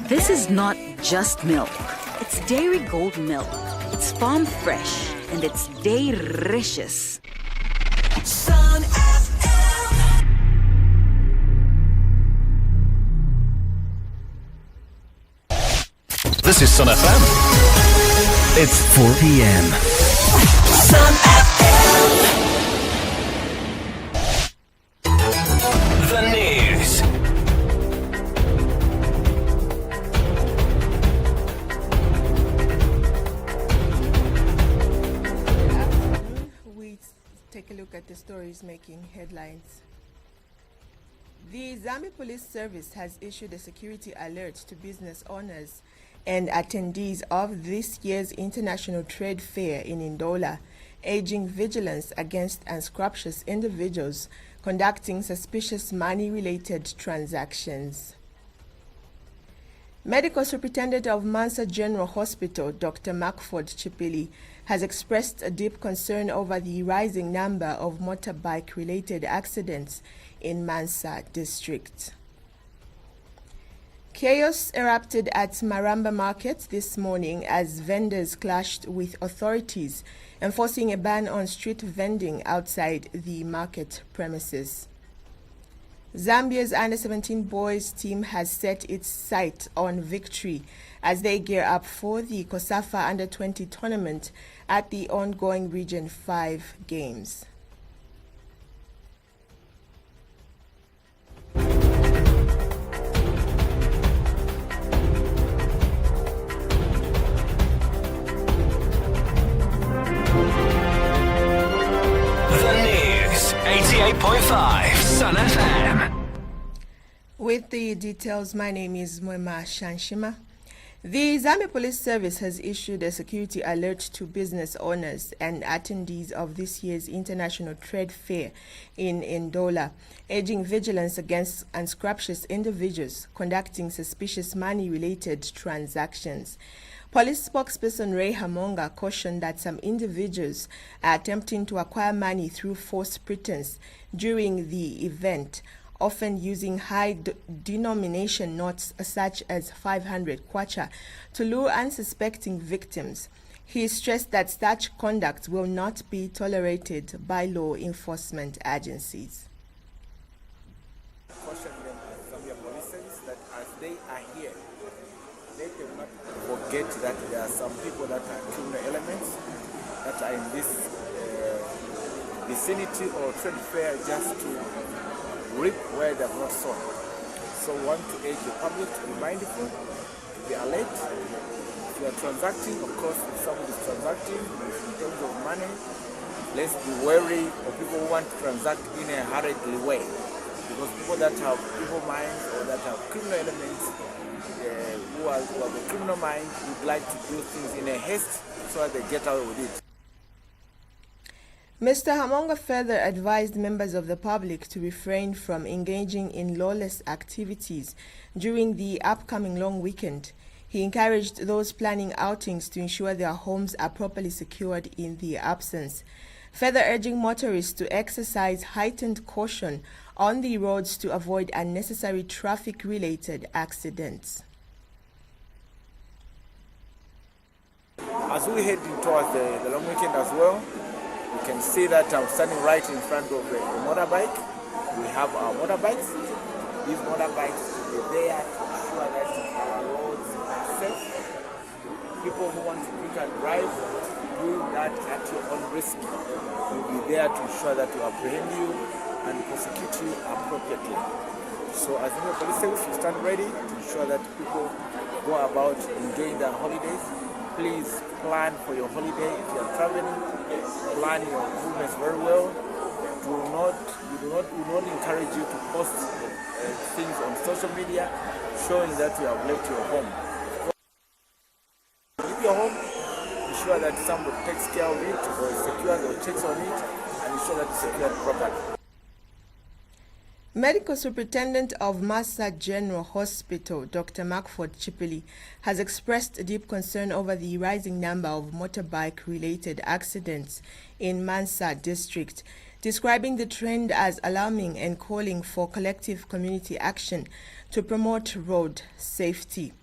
This is not just milk. It's Dairy Gold milk. It's farm fresh and it's delicious. Sun FM. This is Sun FM. It's 4 p.m. Sun FM. The news. We take a look at the stories making headlines. The Zambia Police Service has issued a security alert to business owners and attendees of this year's International Trade Fair in Ndola, urging vigilance against unscrupulous individuals conducting suspicious money-related transactions. Medical Superintendent of Mansa General Hospital, Dr. Macford Chipili, has expressed a deep concern over the rising number of motorbike-related accidents in Mansa district. Chaos erupted at Maramba Market this morning as vendors clashed with authorities, enforcing a ban on street vending outside the market premises. Zambia's under-17 boys team has set its sight on victory as they gear up for the COSAFA Under-20 tournament at the ongoing Region 5 Games. The news, 88.5 Sun FM. With the details, my name is Mwema Shanshima. The Zambia Police Service has issued a security alert to business owners and attendees of this year's International Trade Fair in Ndola, urging vigilance against unscrupulous individuals conducting suspicious money-related transactions. Police spokesperson Ray Hamonga cautioned that some individuals are attempting to acquire money through false pretense during the event, often using high-denomination notes such as 500 kwacha to lure unsuspecting victims. He stressed that such conduct will not be tolerated by law enforcement agencies. Caution them as Zambia Police Service that as they are here, let them not forget that there are some people that are criminal elements that are in this vicinity or trade fair just to reap where they have not sown. So we want to urge the public to be mindful, to be alert. If you are transacting, of course, if somebody is transacting in terms of money, let's be wary of people who want to transact in a hurriedly way. Because people that have evil minds or that have criminal elements, who have a criminal mind, would like to do things in a haste so that they get away with it. Mr. Hamonga further advised members of the public to refrain from engaging in lawless activities during the upcoming long weekend. He encouraged those planning outings to ensure their homes are properly secured in the absence, further urging motorists to exercise heightened caution on the roads to avoid unnecessary traffic-related accidents. As we head towards the long weekend as well, you can see that I'm standing right in front of a motorbike. We have our motorbikes. These motorbikes will be there to ensure that our roads are safe. People who want to drink and drive, doing that at your own risk, will be there to ensure that we apprehend you and prosecute you appropriately. So as the police service, we stand ready to ensure that people go about enjoying their holidays. Please plan for your holiday. If you are traveling, plan your movements very well. We do not encourage you to post things on social media showing that you have left your home. Leave your home, ensure that somebody takes care of it or secures or checks on it, and ensure that it's secured properly. Medical Superintendent of Massa General Hospital, Dr. Makford Chipili, has expressed deep concern over the rising number of motorbike-related accidents in Mansa district, describing the trend as alarming and calling for collective community action to promote road safety.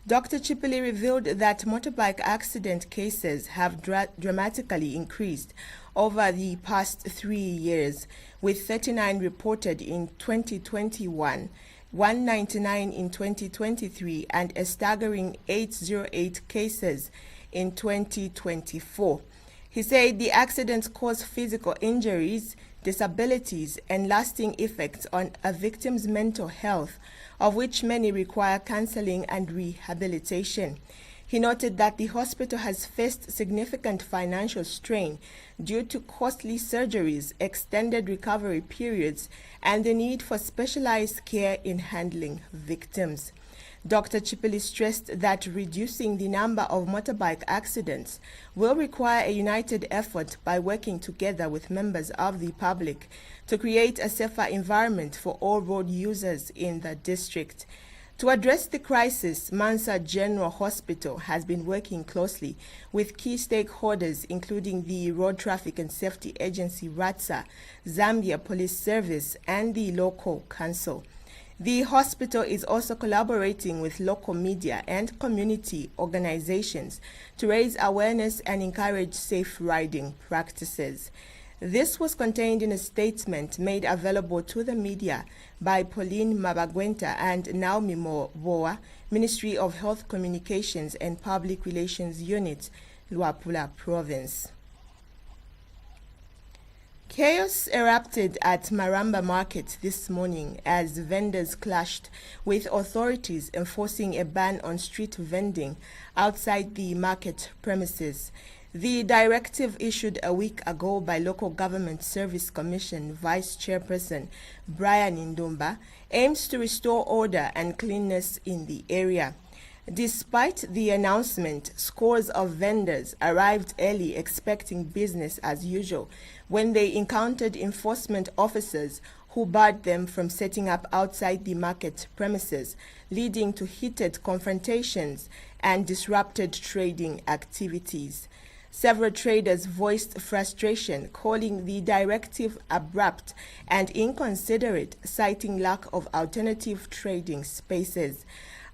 Dr. Chipili revealed that motorbike accident cases have dramatically increased over the past 3 years, with 39 reported in 2021, 199 in 2023, and a staggering 808 cases in 2024. He said the accidents cause physical injuries, disabilities, and lasting effects on a victim's mental health, of which many require counseling and rehabilitation. He noted that the hospital has faced significant financial strain due to costly surgeries, extended recovery periods, and the need for specialized care in handling victims. Dr. Chipili stressed that reducing the number of motorbike accidents will require a united effort by working together with members of the public to create a safer environment for all road users in the district. To address the crisis, Mansa General Hospital has been working closely with key stakeholders, including the Road Traffic and Safety Agency RATSA, Zambia Police Service, and the local council. The hospital is also collaborating with local media and community organizations to raise awareness and encourage safe riding practices. This was contained in a statement made available to the media by Pauline Mabagwenta and Naomi Boa, Ministry of Health Communications and Public Relations Unit, Luapula Province. Chaos erupted at Maramba Market this morning as vendors clashed with authorities enforcing a ban on street vending outside the market premises. The directive issued a week ago by Local Government Service Commission Vice Chairperson Brian Ndumba aims to restore order and cleanliness in the area. Despite the announcement, scores of vendors arrived early expecting business as usual when they encountered enforcement officers who barred them from setting up outside the market premises, leading to heated confrontations and disrupted trading activities. Several traders voiced frustration, calling the directive abrupt and inconsiderate, citing lack of alternative trading spaces.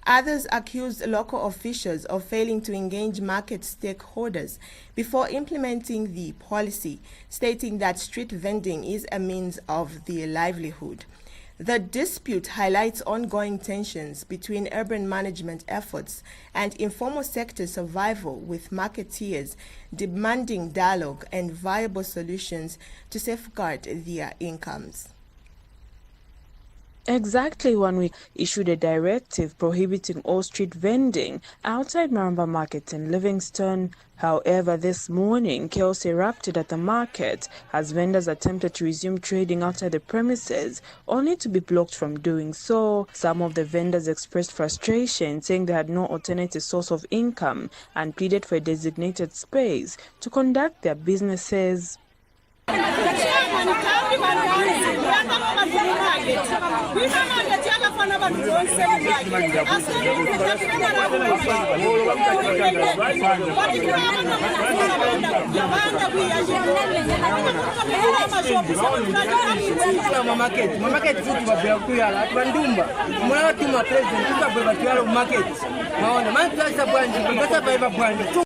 Others accused local officials of failing to engage market stakeholders before implementing the policy, stating that street vending is a means of their livelihood. The dispute highlights ongoing tensions between urban management efforts and informal sector survival, with marketeers demanding dialogue and viable solutions to safeguard their incomes. Exactly 1 week issued a directive prohibiting all street vending outside Maramba Market in Livingston. However, this morning, chaos erupted at the market as vendors attempted to resume trading outside the premises, only to be blocked from doing so. Some of the vendors expressed frustration, saying they had no alternative source of income and pleaded for a designated space to conduct their businesses.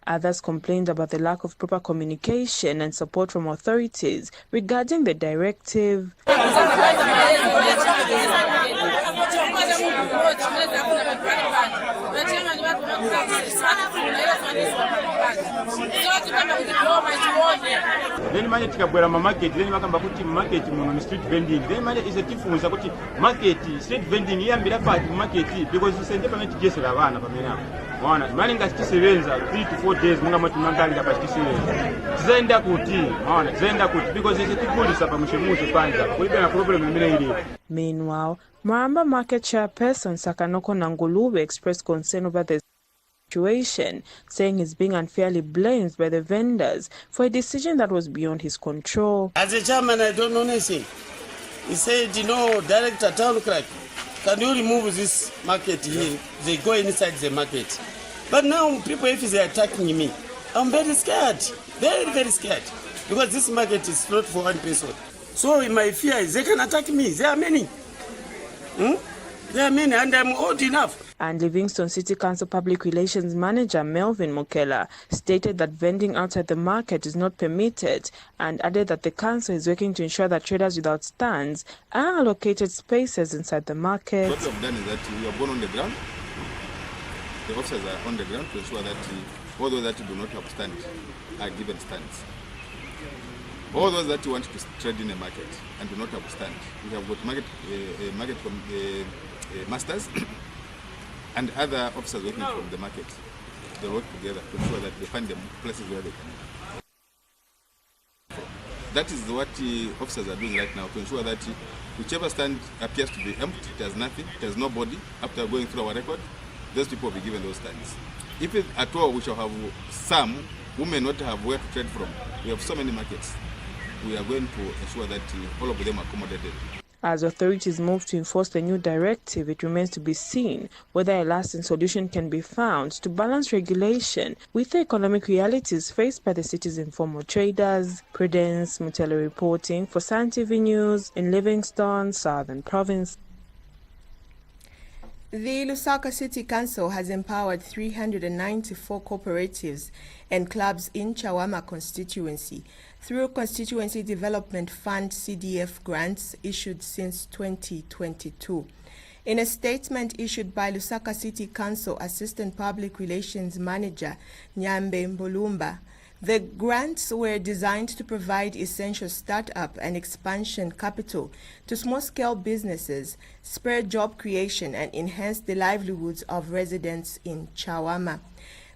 Others complained about the lack of proper communication and support from authorities regarding the directive. Then manje tikabwera ma market then bakamba kuti market muno street vending then manje is a tifunza kuti market street vending iyambira pati market because isende pamene tijesera abana pamene apo mwana mali ngatisebenza 3 to 4 days munga mati mangalira pachitisebenza tizaenda kuti mwana tizaenda kuti because ise tikulisa pamushemushe panja kulibe na problem imene ili. Meanwhile, Maramba Market Chairperson Sakanoko Nangulube expressed concern over the situation, saying he's being unfairly blamed by the vendors for a decision that was beyond his control. As a chairman, I don't know anything. He said, Director, town clerk, can you remove this market here? They go inside the market. But now people, if they are attacking me, I'm very scared, very, very scared. Because this market is not for one person. So my fear is they can attack me. There are many. There are many, and I'm old enough. And Livingston City Council Public Relations Manager Melvin Mokela stated that vending outside the market is not permitted and added that the council is working to ensure that traders without stands are allocated spaces inside the market. What we have done is that we have gone on the ground. The officers are on the ground to ensure that all those that do not have stands are given stands. All those that want to trade in a market and do not have a stand, we have got market masters and other officers working from the market. They work together to ensure that they find them places where they can. That is what the officers are doing right now, to ensure that whichever stand appears to be empty, it has nothing, it has nobody, after going through our record, those people will be given those stands. If at all we shall have some who may not have where to trade from, we have so many markets, we are going to ensure that all of them are accommodated. As authorities move to enforce the new directive, it remains to be seen whether a lasting solution can be found to balance regulation with the economic realities faced by the city's informal traders. Prudence Mutele reporting for Sun TV News in Livingston, Southern Province. The Lusaka City Council has empowered 394 cooperatives and clubs in Chawama constituency through Constituency Development Fund CDF grants issued since 2022. In a statement issued by Lusaka City Council Assistant Public Relations Manager Nyambe Mbulumba, the grants were designed to provide essential startup and expansion capital to small-scale businesses, spur job creation, and enhance the livelihoods of residents in Chawama.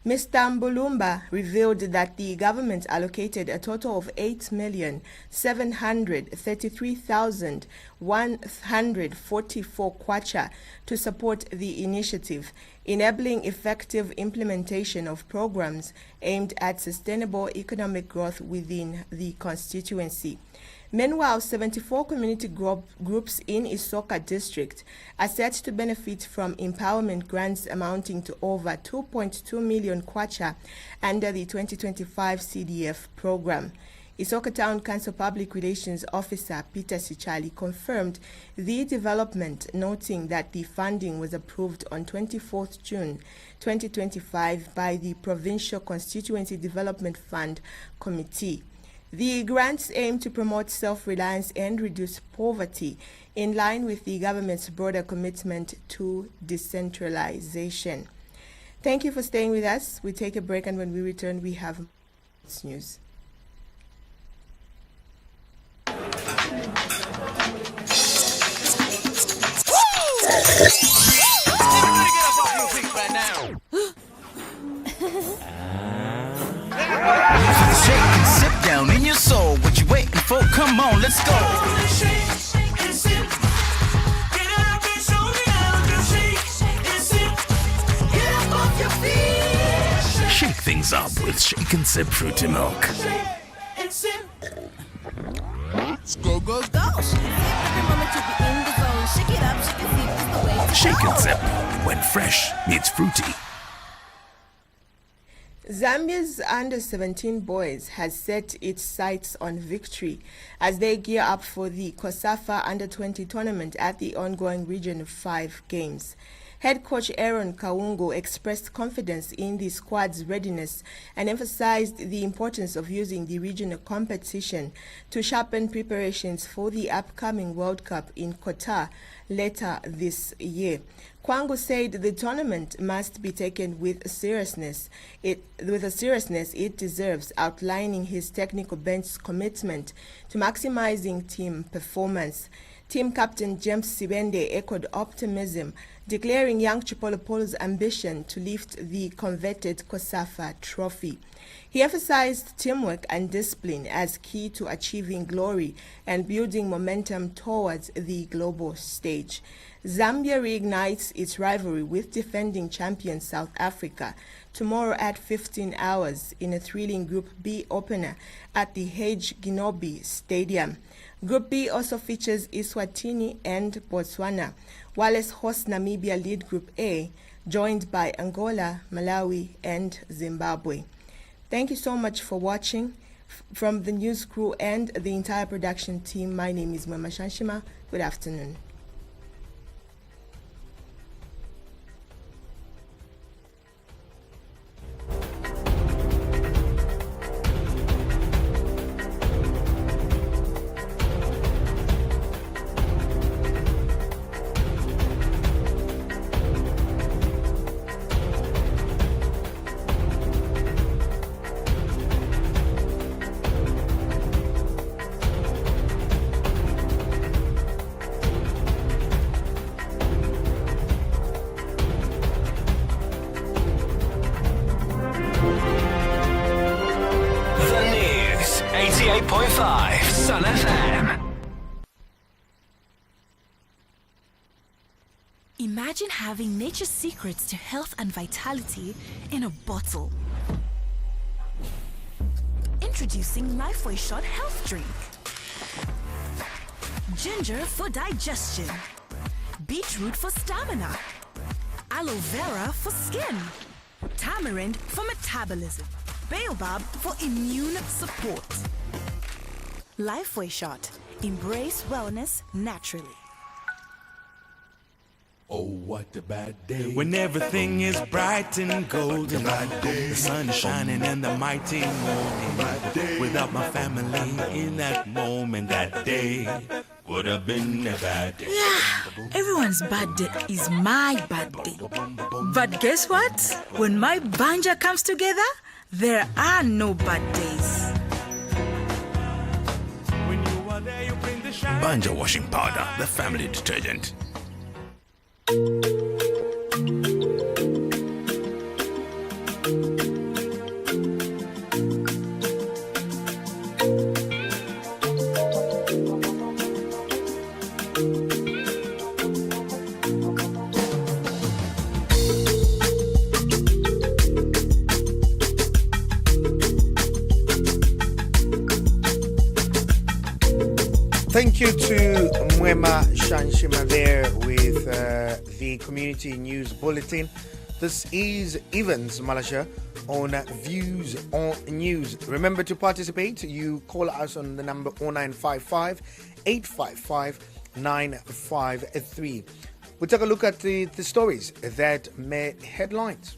Mr. Mbulumba revealed that the government allocated a total of 8,733,144 kwacha to support the initiative, enabling effective implementation of programs aimed at sustainable economic growth within the constituency. Meanwhile, 74 community groups in Isoka district are set to benefit from empowerment grants amounting to over 2.2 million kwacha under the 2025 CDF program. Isoka Town Council Public Relations Officer Peter Sichali confirmed the development, noting that the funding was approved on 24th June 2025 by the Provincial Constituency Development Fund Committee. The grants aim to promote self-reliance and reduce poverty in line with the government's broader commitment to decentralization. Thank you for staying with us. We take a break, and when we return, we have news. Shake and sip down in your soul. What you waiting for? Come on, let's go. Shake things up with Shake and Sip Fruity Milk. Go, go, go. Every moment you be in the zone. Shake it up, shake it deep is the way to Shake go. and Sip, when fresh meets fruity. Zambia's under-17 boys has set its sights on victory as they gear up for the COSAFA Under-20 tournament at the ongoing Region 5 Games. Head coach Aaron Kaungo expressed confidence in the squad's readiness and emphasized the importance of using the regional competition to sharpen preparations for the upcoming World Cup in Qatar later this year. Kwango said the tournament must be taken with seriousness. It deserves, outlining his technical bench's commitment to maximizing team performance. Team captain James Sibende echoed optimism, declaring young Chipolopolo's ambition to lift the coveted COSAFA trophy. He emphasized teamwork and discipline as key to achieving glory and building momentum towards the global stage. Zambia reignites its rivalry with defending champion South Africa tomorrow at 15 hours in a thrilling Group B opener at the Hage Ginobi Stadium. Group B also features Eswatini and Botswana, while it hosts Namibia lead Group A, joined by Angola, Malawi, and Zimbabwe. Thank you so much for watching. From the news crew and the entire production team, my name is Mwema Shanshima. Good afternoon. Sun FM. Imagine having nature's secrets to health and vitality in a bottle. Introducing Lifeway Shot Health Drink. Ginger for digestion. Beetroot for stamina. Aloe vera for skin. Tamarind for metabolism. Baobab for immune support. Lifeway Shot. Embrace wellness naturally. Oh, what a bad day. When everything is bright and golden. The sun is shining and the mighty morning. Without my family in that moment, that day would have been a bad day. Yeah, everyone's bad day is my bad day. But guess what? When my banja comes together, there are no bad days. Banja washing powder, the family detergent. Thank you to Mwema Shanshima there with the Community News Bulletin. This is Evans Malasha on Views on News. Remember to participate. You call us on the number 0955 855 953. We'll take a look at the stories that made headlines.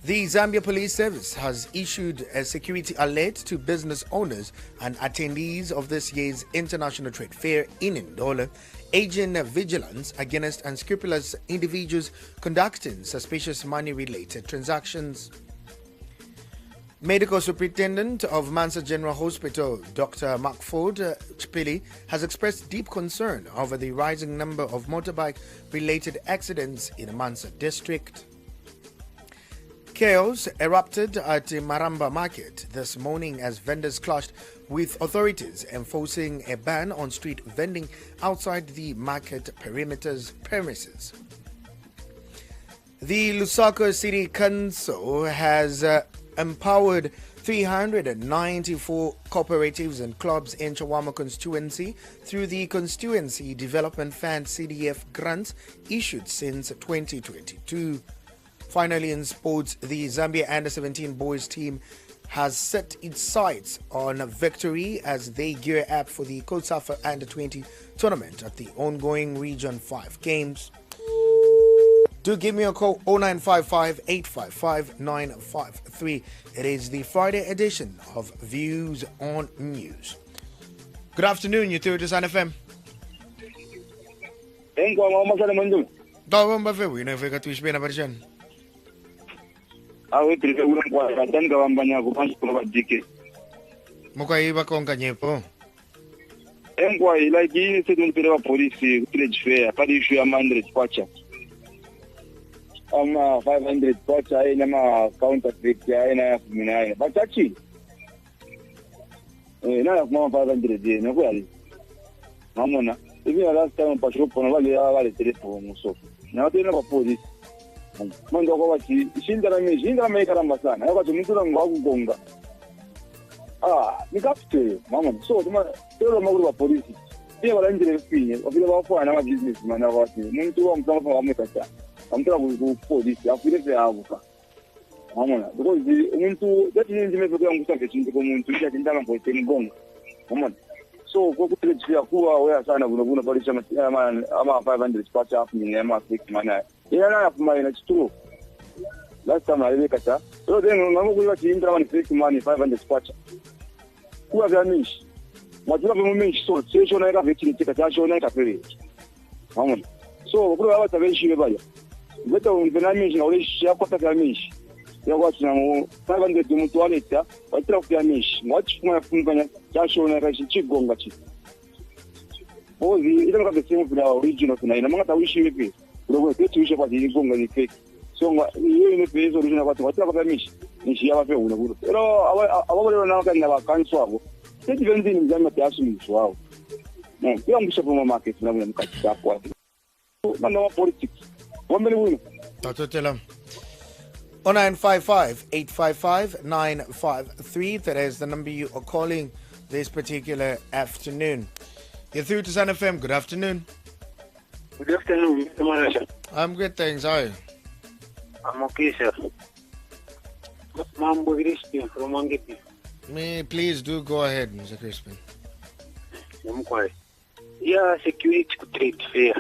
The Zambia Police Service has issued a security alert to business owners and attendees of this year's International Trade Fair in Ndola, urging vigilance against unscrupulous individuals conducting suspicious money-related transactions. Medical Superintendent of Mansa General Hospital, Dr. Makford Chipili, has expressed deep concern over the rising number of motorbike-related accidents in the Mansa district. Chaos erupted at the Maramba market this morning as vendors clashed with authorities enforcing a ban on street vending outside the market premises. The Lusaka City Council has empowered 394 cooperatives and clubs in Chawama constituency through the Constituency Development Fund CDF grants issued since 2022. Finally, in sports, the Zambia Under-17 boys team has set its sights on victory as they gear up for the COSAFA Under-20 tournament at the ongoing Region 5 games. Do give me a call, 0955 855 953. It is the Friday edition of Views on News. Good afternoon, you're through to Sun FM. Mukaiba konga nyepo. Enkwai like hii sisi tunapeleka polisi trade fair pale issue ya 100 kwacha. Ama 500 kwacha ina ma counterfeit ya ina 19. Bachachi. Na kuma 500 na kwali. Mamona. Hivi last time pashopo na wale telephone so. Na watu ina kwa polisi. Mondo kwa wati shinda na karamba sana. Yako tumutula ngwa kugonga. nikafute mama so tuma maguru wa polisi pia walanjire finye wafile wafana ma business mana wati muntu wa mtamba wa mekata amtara ku polisi afile fe avuka mama because umuntu that means mebe kwa ngusake chinto ko muntu ya tindala mpote ngonga mama so kwa kutelejia kuwa wewe sana kuna polisi ama 500 dispatch hapo ni ama 6 mana ila na kuma ina chituru last time alibekata so then ngamukuwa chinda ama 6 money 500 dispatch kuwa vya mishi mwajua vya mishi so session na kafiti tika tasho na kafiri mama so kwa watu tabeshi bebaya beta unvena mishi na ulishi yako taka mishi yako tuna 500 mtu aleta watira kwa mishi mwachi kuma kufanya tasho na kashi gonga chi ozi ile kama sema vya original tuna ina manga tawishi vipi ndio kwetu wisha kwa gonga ni fake so hiyo ni peso original kwa watira kwa mishi ni yaba fe una pero abo na kana bakanso abo sisi vendini mjama kiasi mshwao kila mshapo market na mkataka kwa na politics wambe ni Tatotela 0955-855-953. That is the number you are calling this particular afternoon. You're through to Sun FM. Good afternoon. Good afternoon, Mr. Marasha. I'm good, thanks. How are you? I'm okay, sir. Mambo Crispin from Mangepi. Please do go ahead, Mr. Crispin. Yeah, security to trade fair.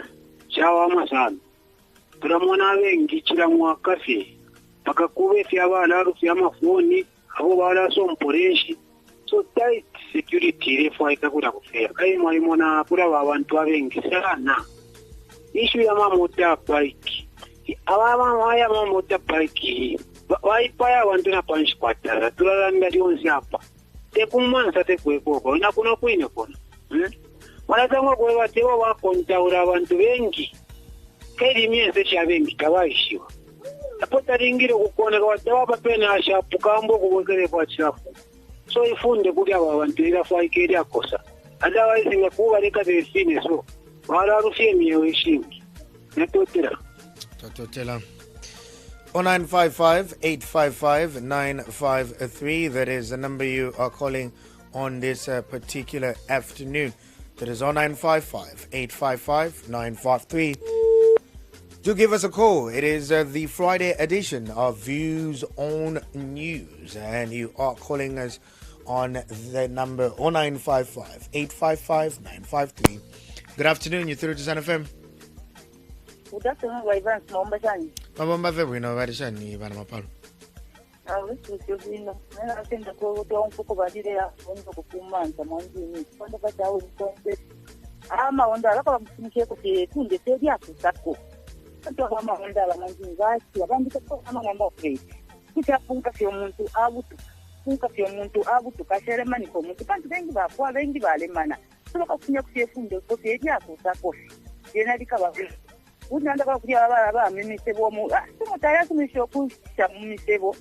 Chawa masan. Turamona wengi chila mwakafi. Paka kuwe fya wala rufi ya mafoni. Abo wala so mporeshi. So tight security refu haitakuta kufea. Kai mwalimona pura wa wantu wa wengi sana. Ishu ya mamota bike. Awaya mamota bike. Waipaya wantu na panshi kwatara. Tulalanda lionzi hapa. Tekumansa tekwekoko. Ina kuna kuine kona. Wanatangwa kwe watewa wakontaura wantu wengi. Keri miense cha wengi kawaishiwa. Apota ringire kukone kwa watewa papena ashapu kambo kuwekele kwa chafu. So ifunde kulia wa wantu ila faikeri ya kosa. Otherwise ingekuwa lika zesine so. Wala rufie miyewe shingi. Netotela. Tatotela 0955-855-953. That is the number you are calling on this particular afternoon. That is 0955-855-953. Do give us a call. It is the Friday edition of Views on News, and you are calling us on the number 0955-855-953. Good afternoon. You're through to Sun FM. Good afternoon, Ivan. Mamba Shani. Mamba February, very shiny, Ivan Mapal. I wish to see you. I think the call don't talk about it. I want to go months among you. What about our concept? I'm on the level of the Sedia to Sako. I don't have my own guys. You have to put some number of faith. Which are Punkafium to Abu to Abu to Kasher money for me. Can't think about what they give Alemana. So, of your food, the Sedia to Sako. Then I recover. Unataka kuja baba mimi sebo mu tumutaya tumishokusha misebo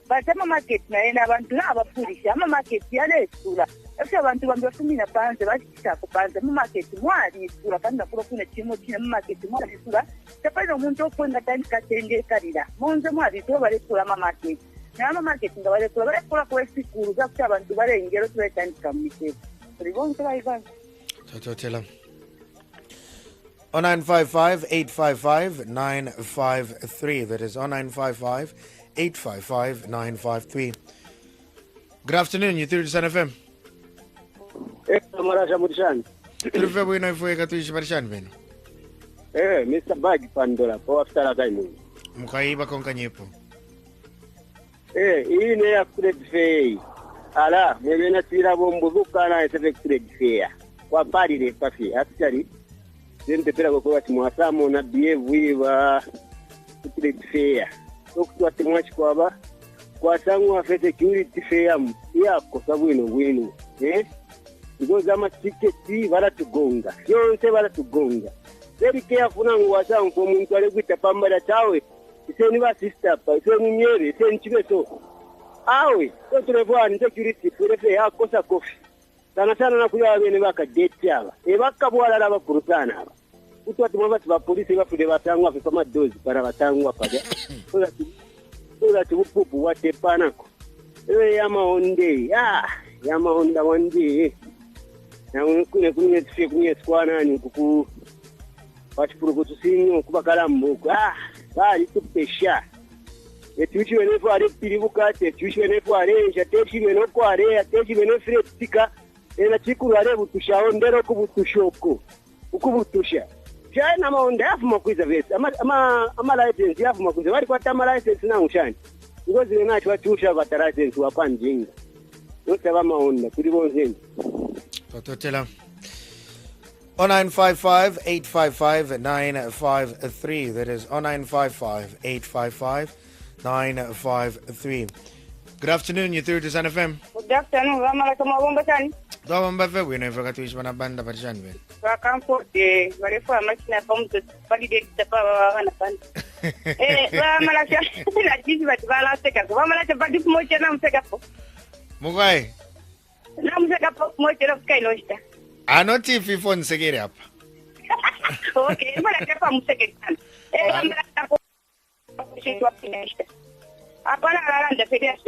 batama market naenda abantu nabafurisha ama market yale sura afya abantu bambafumina panze bashika kupanze mu market mwali sura kandi nakuro kuna chimo china mu market mwali sura tapana umuntu okwenda tandika tenge kalira monze mwali to bale sura ma market na market ngabale sura kwa sikuru zakya abantu bale ingero tuletandika mu misebo ribonke bayivan Tatotela 0955-855-953. That is 0955-855-953. Good afternoon. You're through to Sun FM. Marasha Mudishani. Through February, no fue katuishi Marishani beno. Mr. Bag Pandora, kwa after time. Mkaiba konka nyepo. Hii ne ya trade fair. Ala, mimi na tira bombo bukana ya trade fair. Kwa pari de pafi, actually. Sente pera kwa timwasamo na behave wa trade fair. Okuwa timwachi kwa kwa sangu afe security fair yako sabuino winu. Because ama ticket bala tugonga. Yonse bala tugonga. Very careful nangu wasangu kwa muntu alikuita pambala chawe. Iseni ba sister pa, iseni mnyere, iseni chibeso. Awe, so tulevwani security fair yako sa kofi. Sana na kuya wabene baka date aba. Baka bwala laba kurutana aba. Utwa tumaba tuba polisi bafude batangwa fe kama dozi para batangwa paja. Ola tubupupu watepanako. Yama onde. yama onda wandi na kune tse kunye skwana ni kuku pachipuru kusinyo kubakala mbuku bali tupesha etuchi wenefu ari piribukate etuchi wenefu arenja techi wenefu are techi wenefu retika ena chikuru are butusha ondero kubutushoko ukubutusha China maonda afu makwiza vese ama license yafu makwiza bali kwata ama license na ushani ngozi wenacho watusha kwata license wapanjinga notaba maonda kuri bonzenzi Totela 0955-855-953. That is 0955-855-953. Good afternoon, you're through to Sun FM. Good afternoon, Vamala Kamabomba Tani. Vamala Fe, we never got to Ishwana Banda Parishan. Vakampo de Varefa Machina from the validate the power of Anapan. Vamala China, but Vala Seka, Vamala Badis Mochanam Sekapo. Mugai. Nam Sekapo, Mocha of Kailosta. I know if you phone Segere up. Okay, but I kept on second. Apana the figures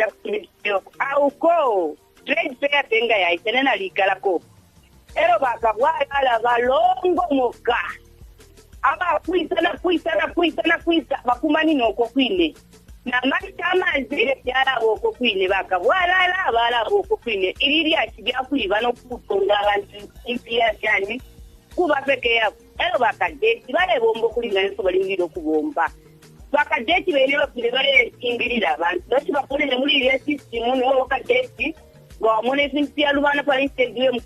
I'll go. Trade fair thing I send a Ligalako. Erobaka, why I longo moka. Aba puisana, Bakumani no coquine. Now, my time I did Yara or coquine, Baka, wala coquine. Iria, Giaquivano, Putonga, and Impia Jani, Kuba Pekea, Erobaka, Desi, Bombo Kulingan, so Lido Kubomba. Baka Desi, they never put a Ingrid, but you put in a movie system, Desi. Mone simpia lubana pa Instagram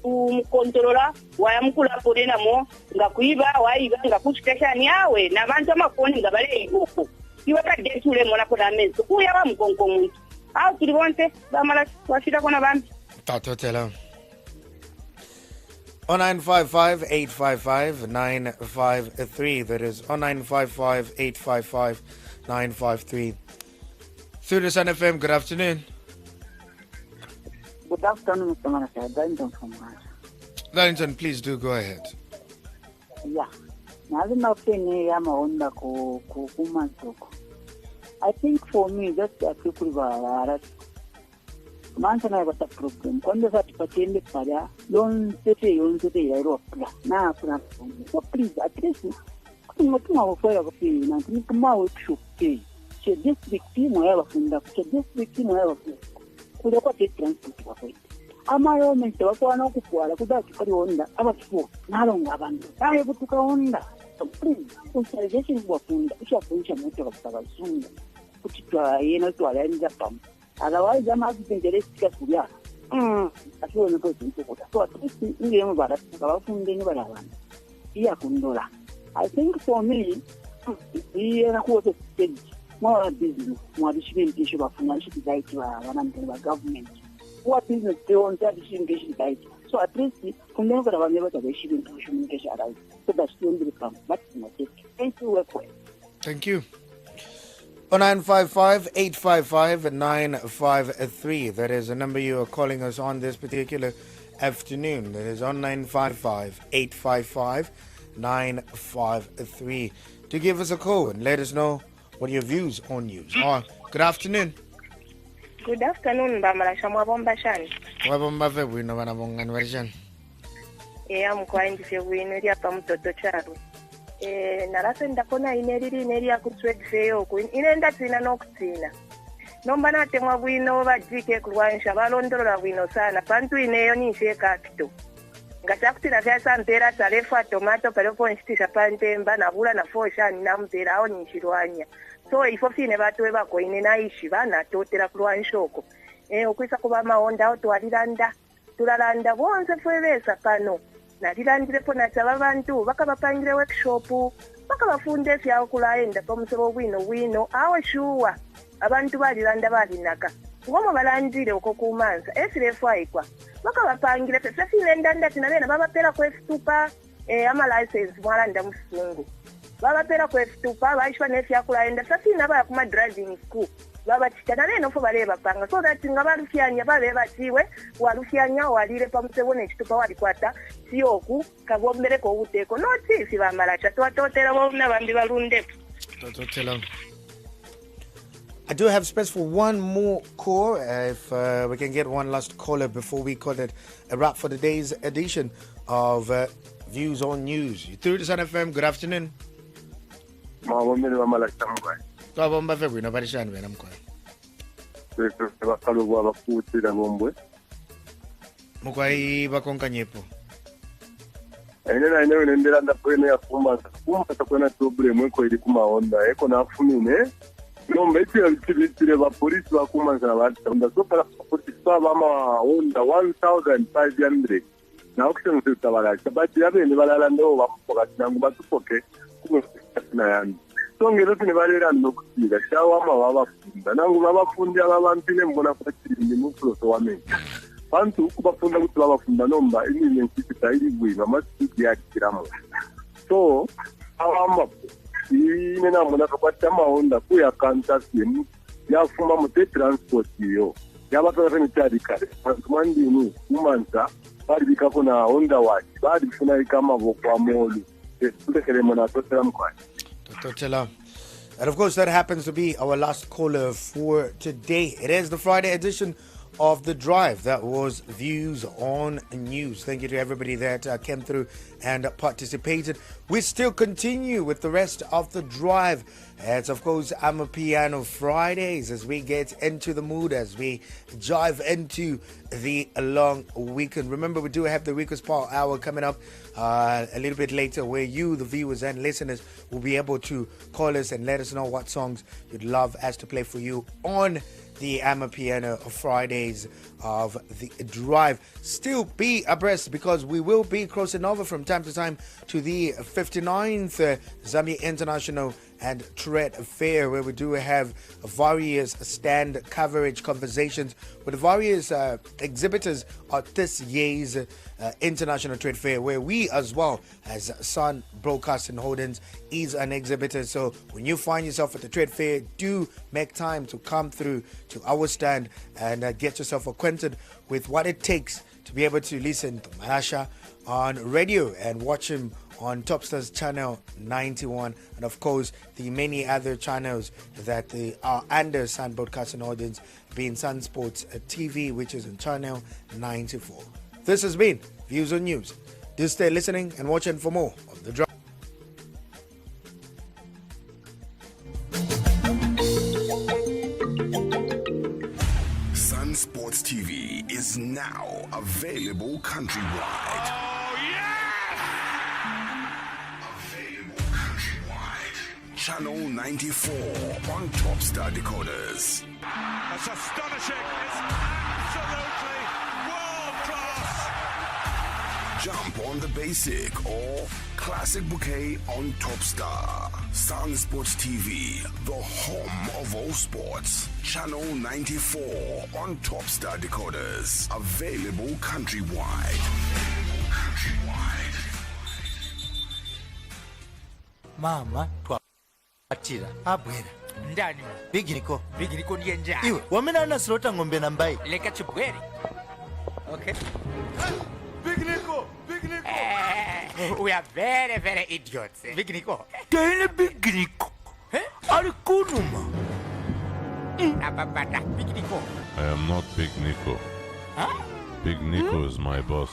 controller wayamkula podena mo ngakuiba waiba ngakushikesha yawe na bantu amafoni ngabale igufu iweka desule mona koda menzo kuya ba mkonko muntu au tulibonte bamala washita kona bambi Totela 0955-855-953. That is 0955-855-953. Through the Sun FM, good afternoon. Good afternoon, Mr. Manasa. Darlington from Mars. Darlington, please do go ahead. Yeah. I think for me, that's a people who are Manson, I was a problem. Quando that patente para, don't say, now, please, at least, I'm not afraid of feeling, and think more should pay. She this victim, I ever found up, this victim, I ever found. Kudoka transport wafoi amaro mente wakwana kukwala kudaki kali onda abafu nalonga abantu aye kutuka onda so please conservation wafunda ushafunisha moto kabasunda kuti twa yena twala nja pam otherwise ama kutendelesika kuya asione ko zinto so at least ngiye mubara kabafunde ni balabana iya kundola I think for me yena kuwa stage more business, more education of financial society, government. What business they want that education society. So at least from them, I never have a shipping communication around. So that's still the problem. That's my take. Thank you, work well. Thank you. 0955-855-953. That is the number you are calling us on this particular afternoon. That is on 955-855-953. To give us a call and let us know what are your views on news? Good afternoon. Good afternoon, Bamala Shamwabomba Shan. Wabomba Februino Vanabongan version. I'm going to say we need a pump to Charu. Narasan Dapona in area could sweat fail in that in an oxina. No banatema we know about GK Kruan Shabalondra Wino Sana, Pantu in Eoni Shekatu. Gasakti na vyasa mpera tarefa tomato peropo nshtisha pante mbana vula na fosha nina mpera au nishirwanya. So ifofine batu eba kwa inena ishi bana totera kruwa nshoko. Ukwisa kubama onda au tuwalilanda. Tulalanda bonze fwebesa pano. Na lilandilepo na chababantu baka bapangile workshopu. Baka bafunde fyao kulaenda pa msebo wino awe shuwa. Abantu balilanda balinaka. Ngomo balandile uko kumanza. Esirefu haikwa. Baka bapangile pesa filendanda tinabena baba pera kwa F2 ama license mwalanda mfungu. Baba pera kwa F2 baishwa nefi yakulaenda safina baya kuma driving school. Baba chikana neno fo baleba panga so that ngabalufyanya baleba tiwe walufyanya walire pa msebone chitupa walikwata sioku kabombere ko uteko no tifi bamala cha twatotera bona bambi balunde totela I do have space for one more call. If we can get one last caller before we call it a wrap for today's edition of Views on News. You through to Sun FM. Good afternoon. Twabomba fe bwino balishani wena mkhwela. Mukwayi bakonka nyepo. Ine ndera ndapwene yafuma kwena problem eko iri kumaonda eko nafumine nomba itira bitire ba police bakumanza batanda so para police bama onda 1500 na auction sitabala but yabene balala ndo bapokati nangu batupoke na yani so ngero tine balera nokutira shawa mabafunda nangu babafundi ababampile mbona kwatiri ni muproso wame bantu kubafunda kuti babafunda nomba inini nkita iri bwima masiki yakiramo so awamba ine namuna kakwata maonda kuya kanta simu yafuma mute transport yo yabatara mitari kare mandini kumanza bari bikako na honda wachi bari funa ikama bokwa molu tekele mona totela mkwani Totela. And of course, that happens to be our last caller for today. It is the Friday edition of The Drive. That was Views on News. Thank you to everybody that came through and participated. We still continue with the rest of The Drive. It's, of course, I'm a Piano Fridays as we get into the mood, as we dive into the long weekend. Remember, we do have the Rico's Power Hour coming up a little bit later, where you, the viewers and listeners, will be able to call us and let us know what songs you'd love us to play for you on the Amapiano Fridays of The Drive. Still be abreast, because we will be crossing over from time to time to the 59th Zambia International and Trade Fair, where we do have various stand coverage conversations with various exhibitors at this year's International Trade Fair, where we as well as Sun Broadcasting Holdings is an exhibitor. So when you find yourself at the trade fair, do make time to come through to our stand and get yourself acquainted with what it takes to be able to listen to Malasha on radio and watch him on Topstars channel 91, and of course the many other channels that are under Sun Broadcasting Audience, being Sun Sports TV, which is on channel 94. This has been Views on News. Do stay listening and watching for more of The Drive. Sun Sports TV is now available countrywide. Channel 94 on Topstar decoders. That's astonishing. It's absolutely world class. Jump on the basic or classic bouquet on Topstar. Sun Sports TV, the home of all sports. Channel 94 on Topstar decoders. Available countrywide. Mama, atira abwera ndani bigiriko ndiye njani iwe wamena nasilota ng'ombe na mbai leka chibwere okay bigiriko we are very very idiots bigiriko tene bigiriko ali kunuma ababada bigiriko I am not Big Nico. Huh? Big Nico is my boss.